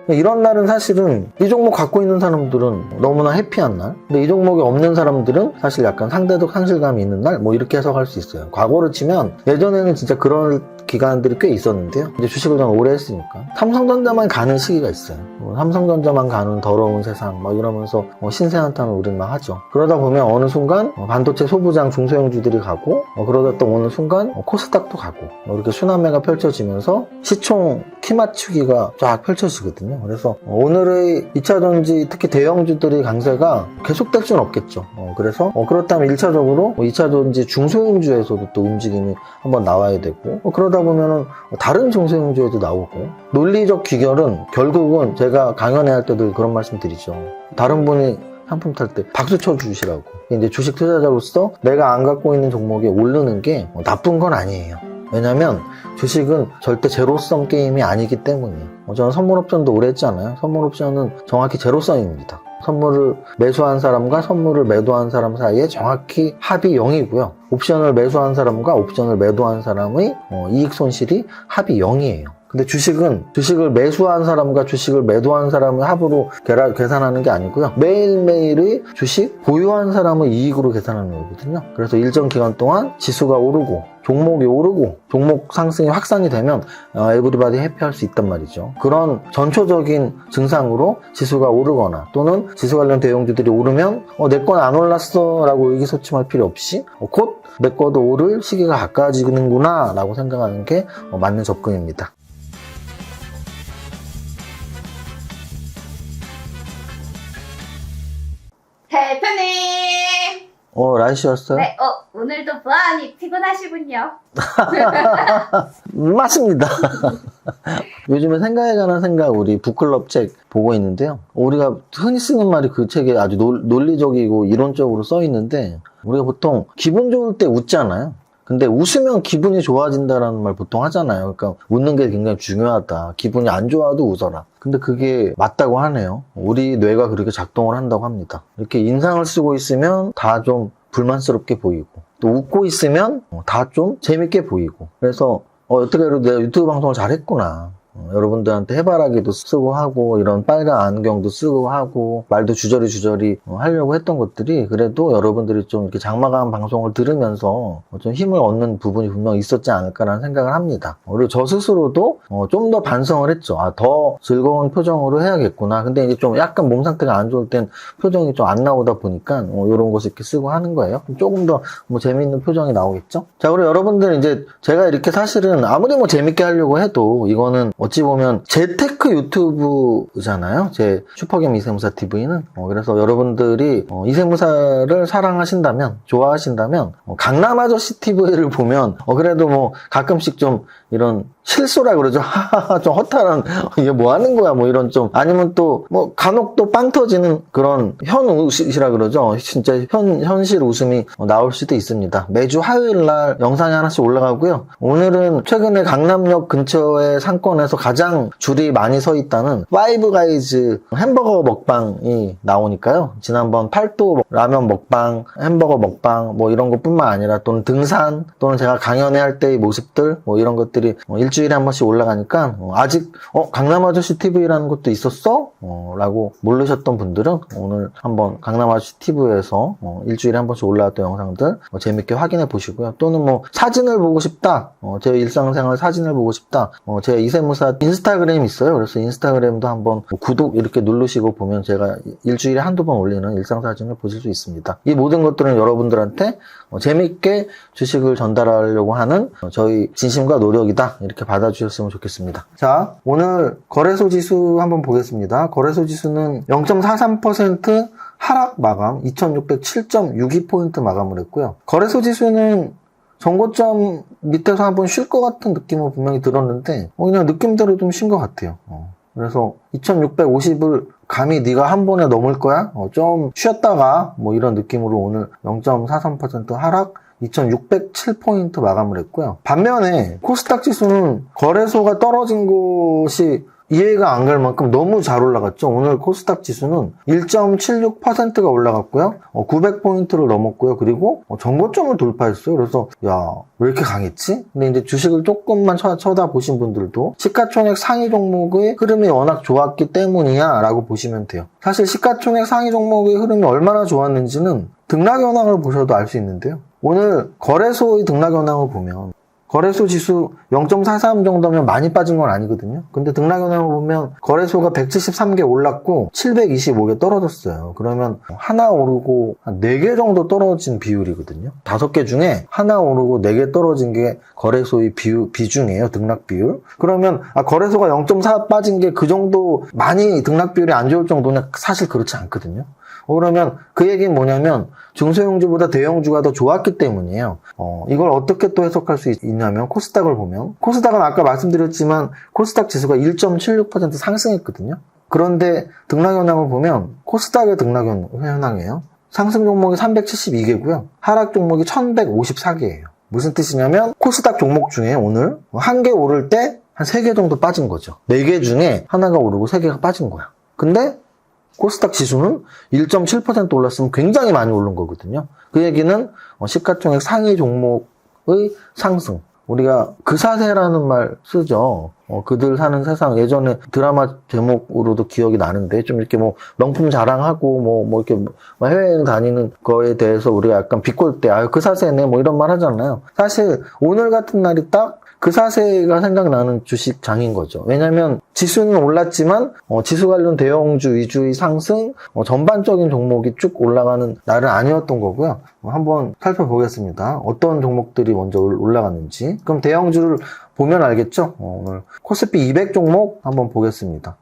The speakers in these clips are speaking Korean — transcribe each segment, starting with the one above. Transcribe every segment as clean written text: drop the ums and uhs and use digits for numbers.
이런 날은 사실은 이 종목 갖고 있는 사람들은 너무나 해피한 날, 근데 이 종목이 없는 사람들은 사실 약간 상대적 상실감이 있는 날, 뭐 이렇게 해석할 수 있어요. 과거로 치면 예전에는 진짜 그런 기간들이 꽤 있었는데요. 이제 주식을 좀 오래 했으니까 삼성전자만 가는 시기가 있어요. 삼성전자만 가는 더러운 세상 막 이러면서 신세 한탄을 우리는 막 하죠. 그러다 보면 어느 순간 반도체 소부장 중소형주들이 가고, 그러다 또 어느 순간 코스닥도 가고, 이렇게 순환매가 펼쳐지면서 시총 키 맞추기가 쫙 펼쳐지거든요. 그래서 오늘의 2차전지 특히 대형주들의 강세가 계속될 수는 없겠죠. 그래서 그렇다면 1차적으로 2차전지 중소형주에서도 또 움직임이 한번 나와야 되고, 그러다 보면은 다른 중소형주에도 나오고, 논리적 귀결은 결국은 제가 강연회 할 때도 그런 말씀 드리죠. 다른 분이 상품 탈 때 박수 쳐주시라고. 이제 주식 투자자로서 내가 안 갖고 있는 종목에 오르는 게 나쁜 건 아니에요. 왜냐면 주식은 절대 제로섬 게임이 아니기 때문이에요. 저는 선물옵션도 오래 했잖아요. 선물옵션은 정확히 제로섬입니다. 선물을 매수한 사람과 선물을 매도한 사람 사이에 정확히 합이 0이고요. 옵션을 매수한 사람과 옵션을 매도한 사람의 이익 손실이 합이 0이에요. 근데 주식을 매수한 사람과 주식을 매도한 사람의 합으로 계산하는 게 아니고요. 매일매일의 주식 보유한 사람의 이익으로 계산하는 거거든요. 그래서 일정 기간 동안 지수가 오르고 종목이 오르고 종목 상승이 확산이 되면 에브리바디 해피할 수 있단 말이죠. 그런 전초적인 증상으로 지수가 오르거나 또는 지수 관련 대형주들이 오르면 내 건 안 올랐어 라고 의기소침할 필요 없이 곧 내 거도 오를 시기가 가까워지는구나 라고 생각하는 게 맞는 접근입니다. 대표님! 라이시였어요? 네, 오늘도 무한히 피곤하시군요. 맞습니다. 요즘에 생각에 관한 생각 우리 북클럽 책 보고 있는데요. 우리가 흔히 쓰는 말이 그 책에 아주 논리적이고 이론적으로 써 있는데, 우리가 보통 기분 좋을 때 웃잖아요. 근데 웃으면 기분이 좋아진다라는 말 보통 하잖아요. 그러니까 웃는 게 굉장히 중요하다. 기분이 안 좋아도 웃어라. 근데 그게 맞다고 하네요. 우리 뇌가 그렇게 작동을 한다고 합니다. 이렇게 인상을 쓰고 있으면 다 좀 불만스럽게 보이고, 또 웃고 있으면 다 좀 재밌게 보이고. 그래서 어떻게 해도 내가 유튜브 방송을 잘했구나. 여러분들한테 해바라기도 쓰고 하고 이런 빨간 안경도 쓰고 하고 말도 주저리 하려고 했던 것들이 그래도 여러분들이 좀 이렇게 장마감 방송을 들으면서 좀 힘을 얻는 부분이 분명 있었지 않을까라는 생각을 합니다. 그리고 저 스스로도 좀 더 반성을 했죠. 더 즐거운 표정으로 해야겠구나. 근데 이제 좀 약간 몸 상태가 안 좋을 땐 표정이 좀 안 나오다 보니까 이런 것을 이렇게 쓰고 하는 거예요. 조금 더 재미있는 표정이 나오겠죠. 자, 그리고 여러분들 이제 제가 이렇게 사실은 아무리 재밌게 하려고 해도 이거는 어찌 보면 재테크 유튜브잖아요. 제 슈퍼겜 이세무사 TV는. 그래서 여러분들이 이세무사를 사랑하신다면, 좋아하신다면 강남 아저씨 TV를 보면 그래도 가끔씩 좀 이런 실소라 그러죠. 하하하 좀 허탈한 이게 뭐 하는 거야 이런 좀, 아니면 또 간혹 또 빵 터지는 그런 현웃이라 그러죠. 진짜 현실 웃음이 나올 수도 있습니다. 매주 화요일 날 영상이 하나씩 올라가고요. 오늘은 최근에 강남역 근처의 상권에서 가장 줄이 많이 서 있다는 파이브 가이즈 햄버거 먹방이 나오니까요. 지난번 팔도 라면 먹방, 햄버거 먹방 이런 것뿐만 아니라 또는 등산, 또는 제가 강연회 할 때의 모습들 이런 것들이 일주일에 한 번씩 올라가니까 아직 강남 아저씨 TV라는 것도 있었어? 라고 모르셨던 분들은 오늘 한번 강남 아저씨 TV에서 일주일에 한 번씩 올라왔던 영상들 재밌게 확인해 보시고요. 또는 사진을 보고 싶다, 제 일상생활 사진을 보고 싶다, 제 이세무사 인스타그램 있어요. 그래서 인스타그램도 한번 구독 이렇게 누르시고 보면 제가 일주일에 한두 번 올리는 일상사진을 보실 수 있습니다. 이 모든 것들은 여러분들한테 재밌게 주식을 전달하려고 하는 저희 진심과 노력이다, 이렇게 받아주셨으면 좋겠습니다. 자, 오늘 거래소 지수 한번 보겠습니다. 거래소 지수는 0.43% 하락 마감 2607.62포인트 마감을 했고요. 거래소 지수는 전고점 밑에서 한번 쉴 것 같은 느낌은 분명히 들었는데 그냥 느낌대로 좀 쉰 것 같아요. 그래서 2650을 감히 네가 한 번에 넘을 거야? 좀 쉬었다가 이런 느낌으로 오늘 0.43% 하락 2607포인트 마감을 했고요. 반면에 코스닥 지수는 거래소가 떨어진 곳이 이해가 안 갈 만큼 너무 잘 올라갔죠. 오늘 코스닥 지수는 1.76%가 올라갔고요. 900포인트를 넘었고요. 그리고 정고점을 돌파했어요. 그래서 야, 왜 이렇게 강했지? 근데 이제 주식을 조금만 쳐다보신 분들도 시가총액 상위 종목의 흐름이 워낙 좋았기 때문이야 라고 보시면 돼요. 사실 시가총액 상위 종목의 흐름이 얼마나 좋았는지는 등락 현황을 보셔도 알 수 있는데요. 오늘 거래소의 등락 현황을 보면 거래소 지수 0.43 정도면 많이 빠진 건 아니거든요. 근데 등락 현황을 보면 거래소가 173개 올랐고 725개 떨어졌어요. 그러면 하나 오르고 한 4개 정도 떨어진 비율이거든요. 5개 중에 하나 오르고 4개 떨어진 게 거래소의 비중이에요. 등락 비율. 그러면 거래소가 0.4 빠진 게 그 정도 많이 등락 비율이 안 좋을 정도는 사실 그렇지 않거든요. 그러면 그 얘기는 뭐냐면 중소형주보다 대형주가 더 좋았기 때문이에요. 이걸 어떻게 또 해석할 수 있냐면 코스닥을 보면 코스닥은 아까 말씀드렸지만 코스닥 지수가 1.76% 상승했거든요. 그런데 등락 현황을 보면 코스닥의 등락 현황이에요. 상승 종목이 372개고요. 하락 종목이 1154개예요. 무슨 뜻이냐면 코스닥 종목 중에 오늘 한 개 오를 때 한 3개 정도 빠진 거죠. 4개 중에 하나가 오르고 3개가 빠진 거야. 근데 코스닥 지수는 1.7% 올랐으면 굉장히 많이 오른 거거든요. 그 얘기는 시가총액 상위 종목의 상승. 우리가 그사세라는 말 쓰죠. 그들 사는 세상. 예전에 드라마 제목으로도 기억이 나는데 좀 이렇게 뭐 명품 자랑하고 뭐 이렇게 해외여행 다니는 거에 대해서 우리가 약간 비꼴 때 그사세네 뭐 이런 말 하잖아요. 사실 오늘 같은 날이 딱 그사세가 생각나는 주식장인 거죠. 왜냐면 지수는 올랐지만 지수 관련 대형주 위주의 상승, 전반적인 종목이 쭉 올라가는 날은 아니었던 거고요. 한번 살펴보겠습니다. 어떤 종목들이 먼저 올라갔는지. 그럼 대형주를 보면 알겠죠? 오늘 코스피 200 종목 한번 보겠습니다.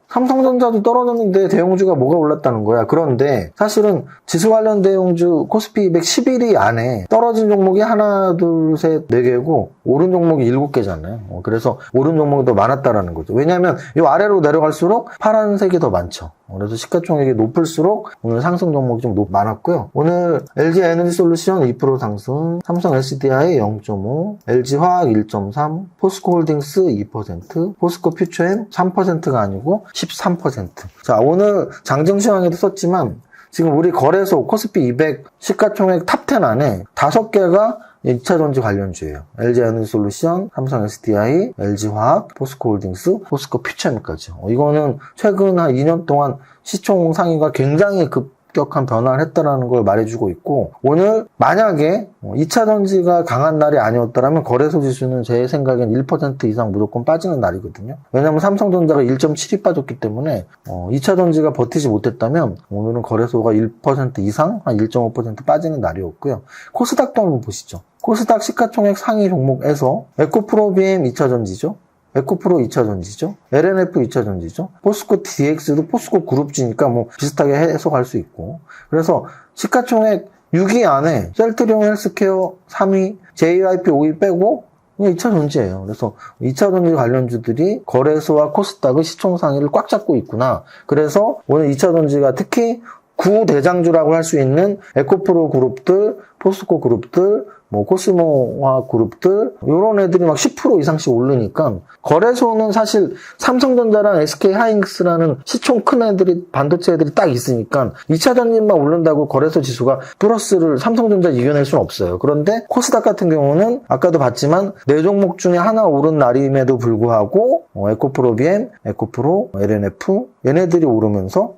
삼성전자도 떨어졌는데 대형주가 뭐가 올랐다는 거야. 그런데 사실은 지수 관련 대형주 코스피 200 11위 안에 떨어진 종목이 하나, 둘, 셋, 4개고 오른 종목이 7개잖아요. 그래서 오른 종목이 더 많았다라는 거죠. 왜냐하면 이 아래로 내려갈수록 파란색이 더 많죠. 그래서 시가총액이 높을수록 오늘 상승 종목이 좀 많았고요. 오늘 LG 에너지솔루션 2% 상승, 삼성 SDI 0.5, LG화학 1.3, 포스코홀딩스 2%, 포스코 퓨처엠 3%가 아니고 13%. 자, 오늘 장정시황에도 썼지만 지금 우리 거래소 코스피 200 시가총액 탑10 안에 5개가 2차전지 관련주예요. LG 에너지솔루션, 삼성 SDI, LG화학, 포스코홀딩스, 포스코 퓨처엠까지. 이거는 최근 한 2년 동안 시총 상위가 굉장히 급격한 변화를 했다는 걸 말해주고 있고, 오늘 만약에 2차전지가 강한 날이 아니었더라면 거래소 지수는 제 생각엔 1% 이상 무조건 빠지는 날이거든요. 왜냐하면 삼성전자가 1.7이 빠졌기 때문에 2차전지가 버티지 못했다면 오늘은 거래소가 1% 이상, 한 1.5% 빠지는 날이었고요. 코스닥도 한번 보시죠. 코스닥 시가총액 상위 종목에서 에코프로비엠 2차전지죠. 에코프로 2차전지죠. LNF 2차전지죠. 포스코 DX도 포스코 그룹주니까 뭐 비슷하게 해석할 수 있고. 그래서 시가총액 6위 안에 셀트리온 헬스케어 3위, JYP 5위 빼고 2차전지예요. 그래서 2차전지 관련주들이 거래소와 코스닥의 시총 상위를 꽉 잡고 있구나. 그래서 오늘 2차전지가 특히 구대장주라고 할 수 있는 에코프로 그룹들, 포스코 그룹들, 뭐 코스모화 그룹들 이런 애들이 막 10% 이상씩 오르니까 거래소는 사실 삼성전자랑 SK하이닉스라는 시총 큰 애들이 반도체 애들이 딱 있으니까 2차 전지만 오른다고 거래소 지수가 플러스를 삼성전자 이겨낼 수는 없어요. 그런데 코스닥 같은 경우는 아까도 봤지만 4종목 중에 하나 오른 날임에도 불구하고 에코프로비엠, 에코프로, LNF 얘네들이 오르면서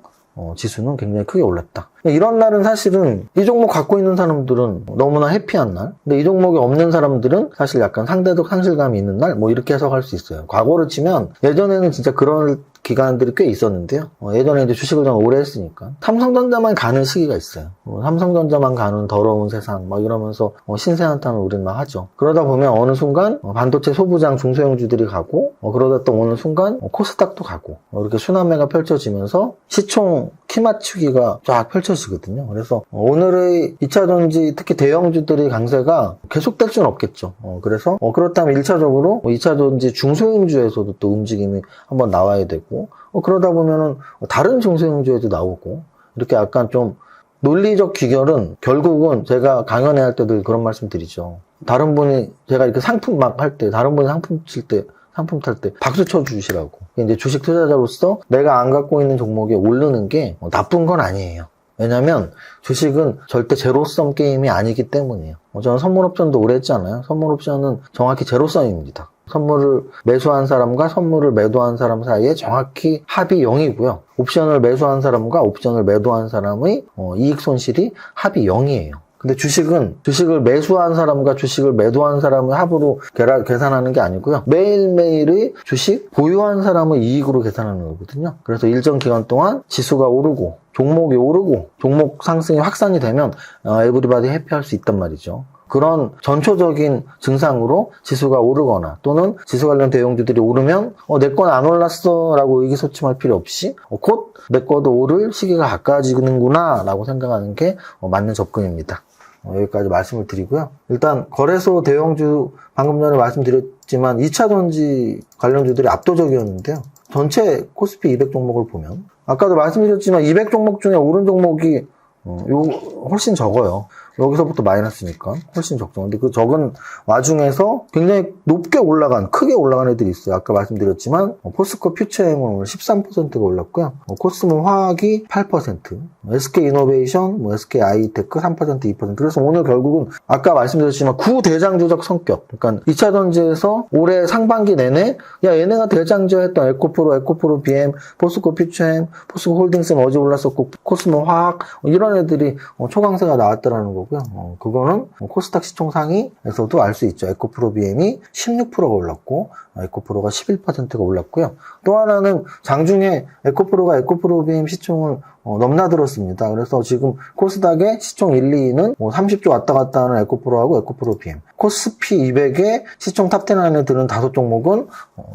지수는 굉장히 크게 올랐다. 이런 날은 사실은 이 종목 갖고 있는 사람들은 너무나 해피한 날. 근데 이 종목이 없는 사람들은 사실 약간 상대적 상실감이 있는 날. 뭐 이렇게 해석할 수 있어요. 과거로 치면 예전에는 진짜 그런 기간들이 꽤 있었는데요. 예전에 이제 주식을 좀 오래 했으니까 삼성전자만 가는 시기가 있어요. 삼성전자만 가는 더러운 세상 막 이러면서 신세 한탄을 우리는 막 하죠. 그러다 보면 어느 순간 반도체 소부장 중소형주들이 가고 그러다 또 어느 순간 코스닥도 가고 이렇게 순환매가 펼쳐지면서 시총 키 맞추기가 쫙 펼쳐지거든요. 그래서 오늘의 2차전지 특히 대형주들의 강세가 계속될 수는 없겠죠. 그래서 그렇다면 1차적으로 2차전지 중소형주에서도 또 움직임이 한번 나와야 되고 그러다 보면은 다른 중소형주에도 나오고 이렇게 약간 좀 논리적 귀결은 결국은 제가 강연회 할 때도 그런 말씀 드리죠. 다른 분이 제가 이렇게 상품 막 할 때 다른 분이 상품 칠 때 상품 탈 때 박수 쳐주시라고. 이제 주식 투자자로서 내가 안 갖고 있는 종목에 오르는 게 나쁜 건 아니에요. 왜냐면 주식은 절대 제로섬 게임이 아니기 때문이에요. 저는 선물옵션도 오래 했잖아요. 선물옵션은 정확히 제로섬입니다. 선물을 매수한 사람과 선물을 매도한 사람 사이에 정확히 합이 0이고요. 옵션을 매수한 사람과 옵션을 매도한 사람의 이익 손실이 합이 0이에요. 근데 주식은 주식을 매수한 사람과 주식을 매도한 사람의 합으로 계산하는 게 아니고요. 매일매일의 주식 보유한 사람의 이익으로 계산하는 거거든요. 그래서 일정 기간 동안 지수가 오르고 종목이 오르고 종목 상승이 확산이 되면 에브리바디 해피할 수 있단 말이죠. 그런 전초적인 증상으로 지수가 오르거나 또는 지수 관련 대형주들이 오르면 내 건 안 올랐어 라고 의기소침할 필요 없이 곧 내 거도 오를 시기가 가까워지는구나 라고 생각하는 게 맞는 접근입니다. 여기까지 말씀을 드리고요. 일단 거래소 대형주 방금 전에 말씀드렸지만 2차전지 관련주들이 압도적이었는데요. 전체 코스피 200 종목을 보면 아까도 말씀드렸지만 200 종목 중에 오른 종목이 훨씬 적어요. 여기서부터 마이너스니까 훨씬 적죠. 근데 그 적은 와중에서 굉장히 높게 올라간, 크게 올라간 애들이 있어요. 아까 말씀드렸지만 포스코 퓨처엠은 오늘 13%가 올랐고요. 코스모 화학이 8%, SK 이노베이션, SK 아이테크 3%, 2%. 그래서 오늘 결국은 아까 말씀드렸지만 구대장주적 성격. 그러니까 2차전지에서 올해 상반기 내내 얘네가 대장주였던 에코프로 BM, 포스코 퓨처엠, 포스코 홀딩스는 어제 올랐었고 코스모 화학 이런 애들이 초강세가 나왔더라는 거고요. 그거는 코스닥 시총 상위에서도 알 수 있죠. 에코프로 BM이 16%가 올랐고 에코프로가 11%가 올랐고요. 또 하나는 장중에 에코프로 BM 시총을 넘나들었습니다. 그래서 지금 코스닥의 시총 1, 2위는 30조 왔다 갔다 하는 에코프로하고 에코프로 BM. 코스피 200의 시총 탑10 안에 드는 5종목은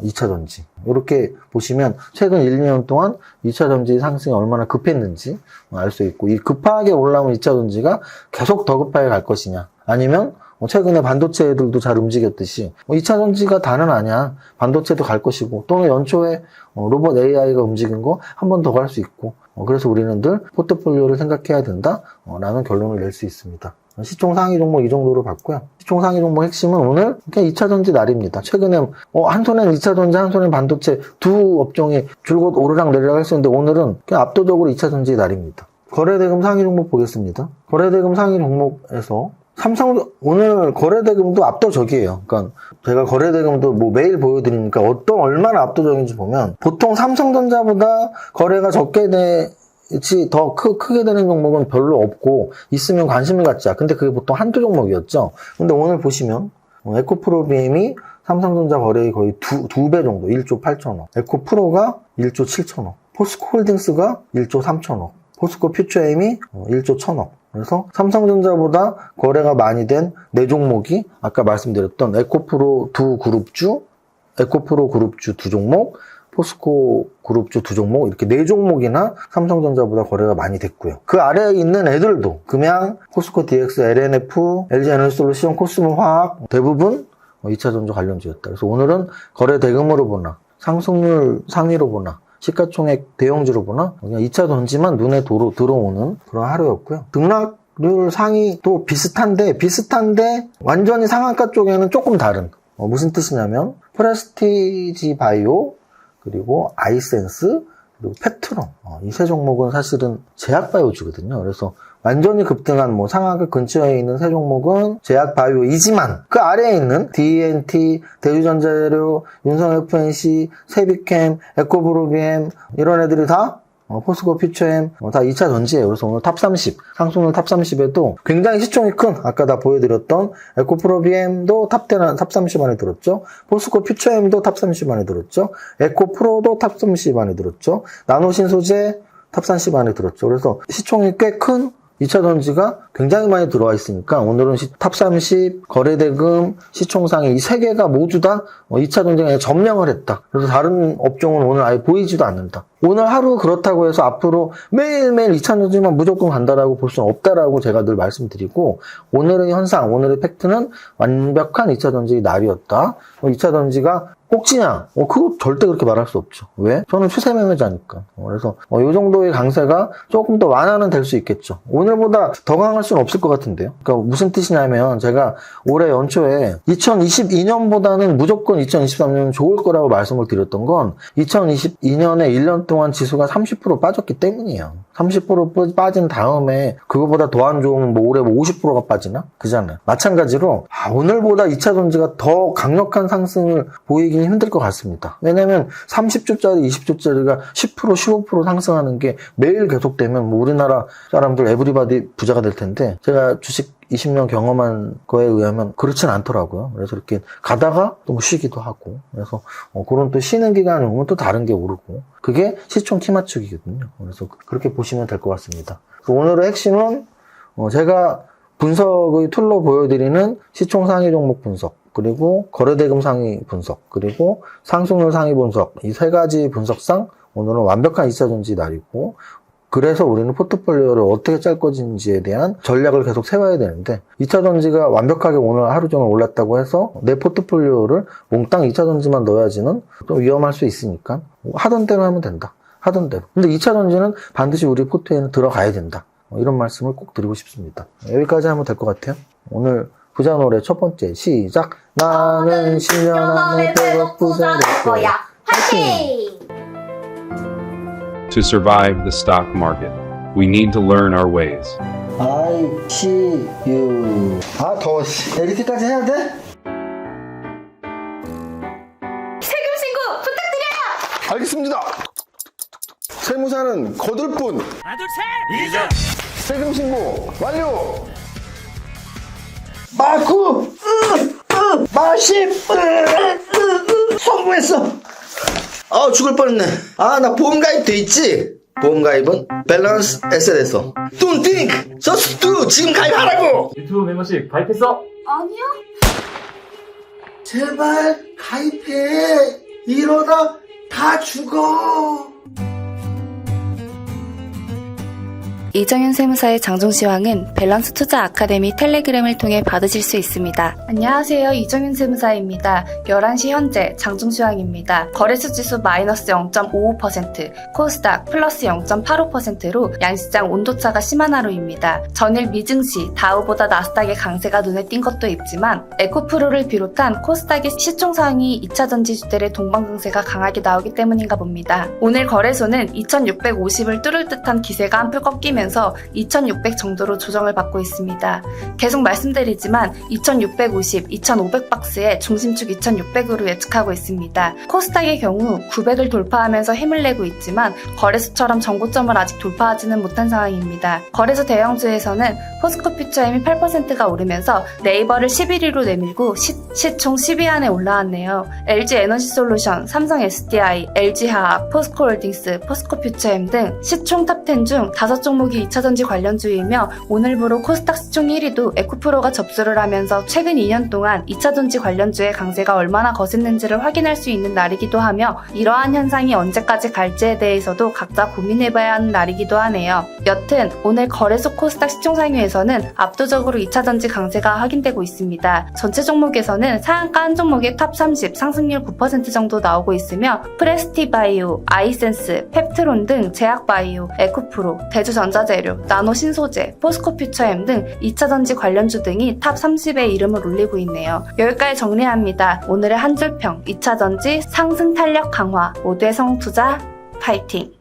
2차전지. 이렇게 보시면 최근 1, 2년 동안 2차전지 상승이 얼마나 급했는지 알 수 있고 이 급하게 올라온 2차전지가 계속 더 급하게 갈 것이냐 아니면 최근에 반도체 애들도 잘 움직였듯이 2차전지가 다는 아니야. 반도체도 갈 것이고 또는 연초에 로봇 AI가 움직인 거 한 번 더 갈 수 있고 그래서 우리는 늘 포트폴리오를 생각해야 된다 라는 결론을 낼 수 있습니다. 시총 상위 종목 이 정도로 봤고요. 시총 상위 종목 핵심은 오늘 그냥 2차전지 날입니다. 최근에 한 손엔 2차전지 한 손엔 반도체 두 업종이 줄곧 오르락 내리락 했었는데 오늘은 그냥 압도적으로 2차전지 날입니다. 거래대금 상위 종목 보겠습니다. 거래대금 상위 종목에서 오늘 거래대금도 압도적이에요. 그러니까 제가 거래대금도 매일 보여드리니까 얼마나 압도적인지 보면 보통 삼성전자보다 거래가 적게 더 크게 되는 종목은 별로 없고 있으면 관심을 갖자. 근데 그게 보통 한두 종목이었죠. 근데 오늘 보시면 에코프로 BM이 삼성전자 거래액이 거의 두 배 정도 1조 8천억, 에코프로가 1조 7천억, 포스코 홀딩스가 1조 3천억, 포스코 퓨처엠이 1조 1천억. 그래서 삼성전자보다 거래가 많이 된 4종목이 아까 말씀드렸던 에코프로 그룹주 2종목, 포스코 그룹주 2종목 이렇게 4종목이나 삼성전자보다 거래가 많이 됐고요. 그 아래에 있는 애들도 금양, 포스코 DX, LNF, LG에너지솔루션, 코스모 화학 대부분 2차전지 관련주였다. 그래서 오늘은 거래 대금으로 보나 상승률 상위로 보나 시가총액 대형주로 보나 그냥 2차전지만 눈에 들어오는 그런 하루였고요. 등락률 상위도 비슷한데 완전히 상한가 쪽에는 조금 다른 무슨 뜻이냐면 프레스티지 바이오 그리고 아이센스 그리고 페트론 이 세 종목은 사실은 제약바이오주거든요. 그래서 완전히 급등한 상한가 근처에 있는 세 종목은 제약바이오이지만 그 아래에 있는 D&T, 대주전자재료, 윤성FNC, 세비캠, 에코브로비엠 이런 애들이 다 포스코 퓨처엠 다 2차 전지예요. 그래서 오늘 탑30 상승률 탑30에도 굉장히 시총이 큰 아까 다 보여드렸던 에코프로비엠도 탑10, 탑30 안에 들었죠. 포스코 퓨처엠도 탑30 안에 들었죠. 에코프로도 탑30 안에 들었죠. 나노신소재 탑30 안에 들었죠. 그래서 시총이 꽤 큰 2차 전지가 굉장히 많이 들어와 있으니까 오늘은 탑30, 거래대금, 시총상위 이 3개가 모두 다 2차 전지가 점령을 했다. 그래서 다른 업종은 오늘 아예 보이지도 않는다. 오늘 하루 그렇다고 해서 앞으로 매일매일 2차 전지만 무조건 간다라고 볼 수는 없다라고 제가 늘 말씀드리고 오늘의 현상, 오늘의 팩트는 완벽한 2차 전지의 날이었다. 2차 전지가 꼭지냐? 그거 절대 그렇게 말할 수 없죠. 왜? 저는 추세 매매자니까. 그래서 이 정도의 강세가 조금 더 완화는 될 수 있겠죠. 오늘보다 더 강할 수는 없을 것 같은데요. 그러니까 무슨 뜻이냐면 제가 올해 연초에 2022년보다는 무조건 2023년은 좋을 거라고 말씀을 드렸던 건 2022년에 1년 동안 지수가 30% 빠졌기 때문이에요. 30% 빠진 다음에 그거보다 더 안 좋으면 올해 50%가 빠지나? 그잖아요. 마찬가지로 오늘보다 2차전지가 더 강력한 상승을 보이긴 힘들 것 같습니다. 왜냐면 30주짜리, 20주짜리가 10%, 15% 상승하는 게 매일 계속되면 우리나라 사람들 에브리바디 부자가 될 텐데 제가 주식 20년 경험한 거에 의하면 그렇진 않더라고요. 그래서 이렇게 가다가 또 쉬기도 하고 그래서 그런 또 쉬는 기간이 오면 또 다른 게 오르고 그게 시총 키 맞추기거든요. 그래서 그렇게 보시면 될 것 같습니다. 오늘의 핵심은 제가 분석의 툴로 보여드리는 시총 상위 종목 분석 그리고 거래대금 상위 분석 그리고 상승률 상위 분석 이 세 가지 분석상 오늘은 완벽한 2차전지 날이고 그래서 우리는 포트폴리오를 어떻게 짤 것인지에 대한 전략을 계속 세워야 되는데 2차전지가 완벽하게 오늘 하루 종일 올랐다고 해서 내 포트폴리오를 몽땅 2차전지만 넣어야지는 좀 위험할 수 있으니까 하던 대로 하면 된다. 하던 대로. 근데 2차전지는 반드시 우리 포트에는 들어가야 된다. 이런 말씀을 꼭 드리고 싶습니다. 여기까지 하면 될 것 같아요. 오늘 부자 노래 첫 번째 시작. 나는 10년 안에 100억 부자 될 거야. 화이팅! To survive the stock market, we need to learn our ways. I see you. 더워. 이렇게까지 해야 돼? 세금 신고 부탁드려요! 알겠습니다. 세무사는 거들 뿐. 하나 둘 셋! 세금 신고 완료. 마구 마십 성공했어. 죽을 뻔했네. 나 보험가입 돼 있지? 보험가입은 밸런스 에셋에서 Don't think, just do. 지금 가입하라고. 유튜브 멤버십 가입했어? 아니요? 제발 가입해. 이러다 다 죽어. 이정현 세무사의 장종시황은 밸런스 투자 아카데미 텔레그램을 통해 받으실 수 있습니다. 안녕하세요. 이정현 세무사입니다. 11시 현재 장종시황입니다. 거래소 지수 마이너스 0.55%, 코스닥 플러스 0.85%로 양시장 온도차가 심한 하루입니다. 전일 미증시, 다우보다 나스닥의 강세가 눈에 띈 것도 있지만 에코프로를 비롯한 코스닥의 시총 상위 2차전지 주들의 동방강세가 강하게 나오기 때문인가 봅니다. 오늘 거래소는 2650을 뚫을 듯한 기세가 한풀 꺾이면서 2600 정도로 조정을 받고 있습니다. 계속 말씀드리지만 2650, 2500박스의 중심축 2600으로 예측하고 있습니다. 코스닥의 경우 900을 돌파하면서 힘을 내고 있지만 거래소처럼 정고점을 아직 돌파하지는 못한 상황입니다. 거래소 대형주에서는 포스코 퓨처엠이 8%가 오르면서 네이버를 11위로 내밀고 시총 10위 안에 올라왔네요. LG 에너지솔루션, 삼성 SDI, LG화학, 포스코홀딩스, 포스코 퓨처엠 등 시총 탑10 중 5종목이 2차전지 관련주이며 오늘부로 코스닥 시총 1위도 에코프로가 접수를 하면서 최근 2년 동안 2차전지 관련주의 강세가 얼마나 거셌는지를 확인할 수 있는 날이기도 하며 이러한 현상이 언제까지 갈지에 대해서도 각자 고민해봐야 하는 날이기도 하네요. 여튼 오늘 거래소 코스닥 시총 상위에서는 압도적으로 2차전지 강세가 확인되고 있습니다. 전체 종목에서는 상한가 한 종목의 탑 30 상승률 9% 정도 나오고 있으며 프레스티바이오, 아이센스, 펩트론 등 제약바이오, 에코프로, 대주전자재료, 나노신소재, 포스코퓨처엠 등 2차전지 관련주 등이 탑 30에 이름을 올리고 있네요. 여기까지 정리합니다. 오늘의 한 줄평, 2차전지 상승 탄력 강화, 모두의 성투자 파이팅!